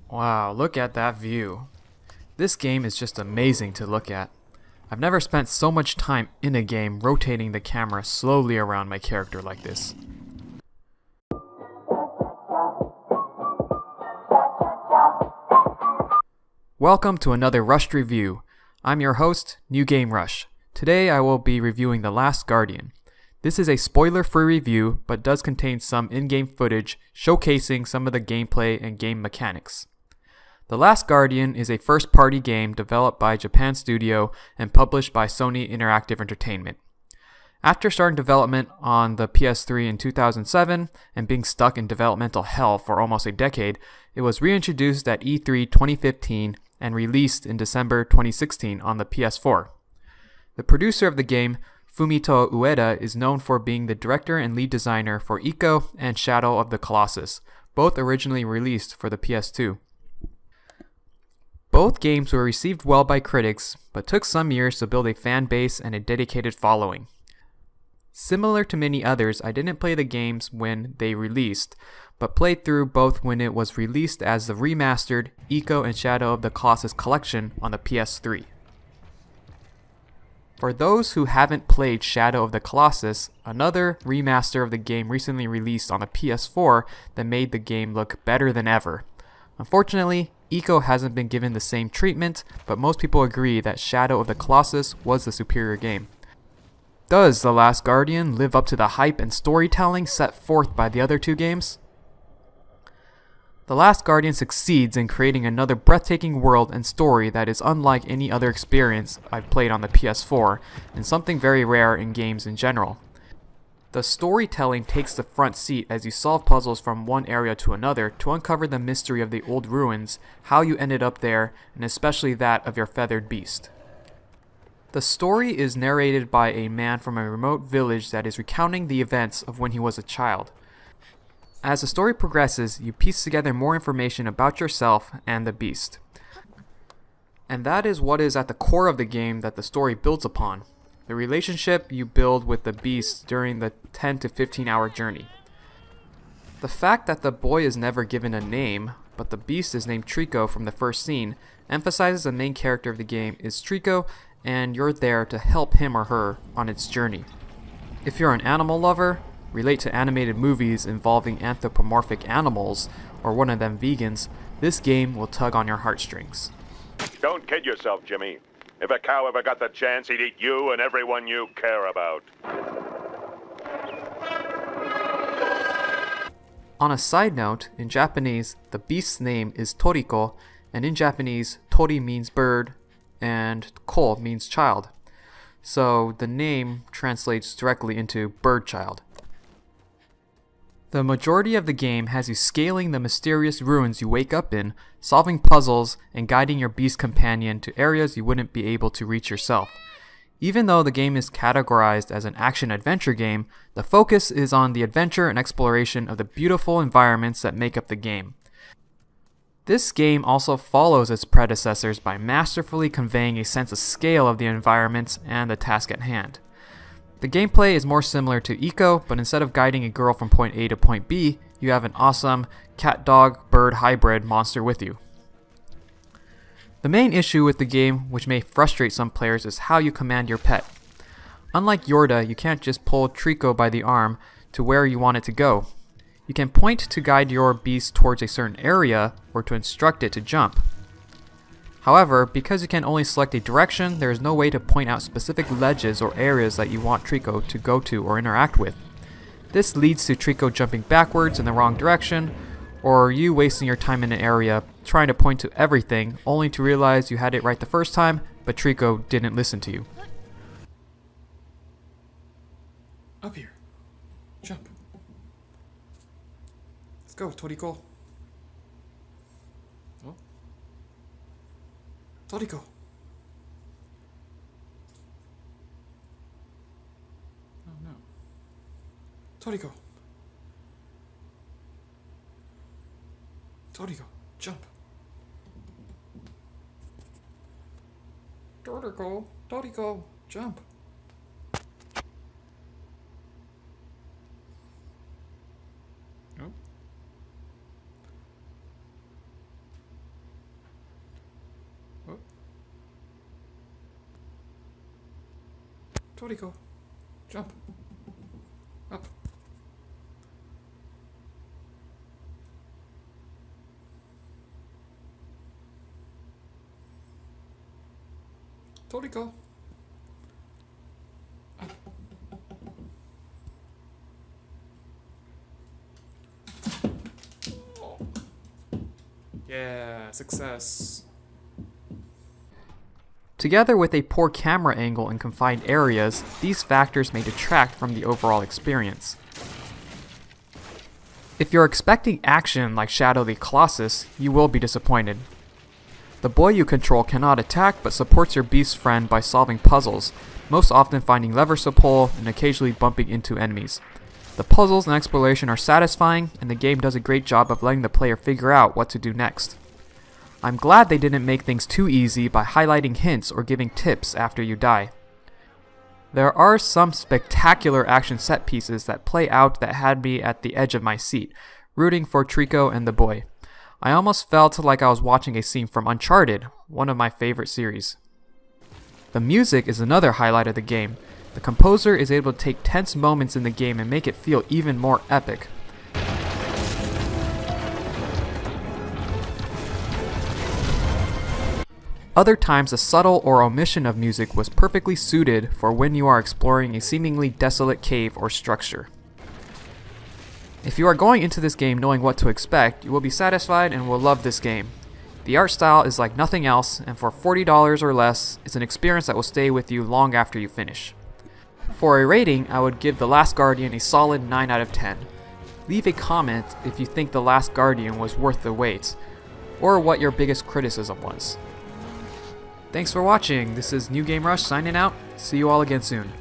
Wow, look at that view. This game is just amazing to look at. I've never spent so much time in a game rotating the camera slowly around my character like this. Welcome to another Rushed review. I'm your host, New Game Rush. Today I will be reviewing The Last Guardian. This is a spoiler-free review, but does contain some in-game footage showcasing some of the gameplay and game mechanics. The Last Guardian is a first-party game developed by Japan Studio and published by Sony Interactive Entertainment. After starting development on the PS3 in 2007 and being stuck in developmental hell for almost a decade, it was reintroduced at E3 2015 and released in December 2016 on the PS4. The producer of the game, Fumito Ueda, is known for being the director and lead designer for Ico and Shadow of the Colossus, both originally released for the PS2. Both games were received well by critics, but took some years to build a fan base and a dedicated following. Similar to many others, I didn't play the games when they released, but played through both when it was released as the remastered Ico and Shadow of the Colossus collection on the PS3. For those who haven't played Shadow of the Colossus, another remaster of the game recently released on the PS4 that made the game look better than ever. Unfortunately, Ico hasn't been given the same treatment, but most people agree that Shadow of the Colossus was the superior game. Does The Last Guardian live up to the hype and storytelling set forth by the other two games? The Last Guardian succeeds in creating another breathtaking world and story that is unlike any other experience I've played on the PS4, and something very rare in games in general. The storytelling takes the front seat as you solve puzzles from one area to another to uncover the mystery of the old ruins, how you ended up there, and especially that of your feathered beast. The story is narrated by a man from a remote village that is recounting the events of when he was a child. As the story progresses, you piece together more information about yourself and the beast. And that is what is at the core of the game that the story builds upon. The relationship you build with the beast during the 10 to 15 hour journey. The fact that the boy is never given a name, but the beast is named Trico from the first scene, emphasizes the main character of the game is Trico, and you're there to help him or her on its journey. If you're an animal lover, relate to animated movies involving anthropomorphic animals, or one of them vegans, this game will tug on your heartstrings. Don't kid yourself, Jimmy. If a cow ever got the chance, he'd eat you and everyone you care about. On a side note, in Japanese, the beast's name is Toriko, and in Japanese, Tori means bird, and Ko means child. So the name translates directly into bird child. The majority of the game has you scaling the mysterious ruins you wake up in, solving puzzles, and guiding your beast companion to areas you wouldn't be able to reach yourself. Even though the game is categorized as an action-adventure game, the focus is on the adventure and exploration of the beautiful environments that make up the game. This game also follows its predecessors by masterfully conveying a sense of scale of the environments and the task at hand. The gameplay is more similar to Ico, but instead of guiding a girl from point A to point B, you have an awesome cat-dog-bird hybrid monster with you. The main issue with the game, which may frustrate some players, is how you command your pet. Unlike Yorda, you can't just pull Trico by the arm to where you want it to go. You can point to guide your beast towards a certain area, or to instruct it to jump. However, because you can only select a direction, there is no way to point out specific ledges or areas that you want Trico to go to or interact with. This leads to Trico jumping backwards in the wrong direction, or you wasting your time in an area trying to point to everything, only to realize you had it right the first time, but Trico didn't listen to you. Up here. Jump. Let's go, Toriko. Oh. Toriko. Oh no. Toriko. Toriko, jump. Toriko, jump. Toriko, jump. Up. Toriko. Up. Oh. Yeah, success. Together with a poor camera angle in confined areas, these factors may detract from the overall experience. If you're expecting action like Shadow the Colossus, you will be disappointed. The boy you control cannot attack but supports your beast friend by solving puzzles, most often finding levers to pull and occasionally bumping into enemies. The puzzles and exploration are satisfying, and the game does a great job of letting the player figure out what to do next. I'm glad they didn't make things too easy by highlighting hints or giving tips after you die. There are some spectacular action set pieces that play out that had me at the edge of my seat, rooting for Trico and the boy. I almost felt like I was watching a scene from Uncharted, one of my favorite series. The music is another highlight of the game. The composer is able to take tense moments in the game and make it feel even more epic. Other times, a subtle or omission of music was perfectly suited for when you are exploring a seemingly desolate cave or structure. If you are going into this game knowing what to expect, you will be satisfied and will love this game. The art style is like nothing else, and for $40 or less, it's an experience that will stay with you long after you finish. For a rating, I would give The Last Guardian a solid 9 out of 10. Leave a comment if you think The Last Guardian was worth the wait, or what your biggest criticism was. Thanks for watching. This is New Game Rush signing out. See you all again soon.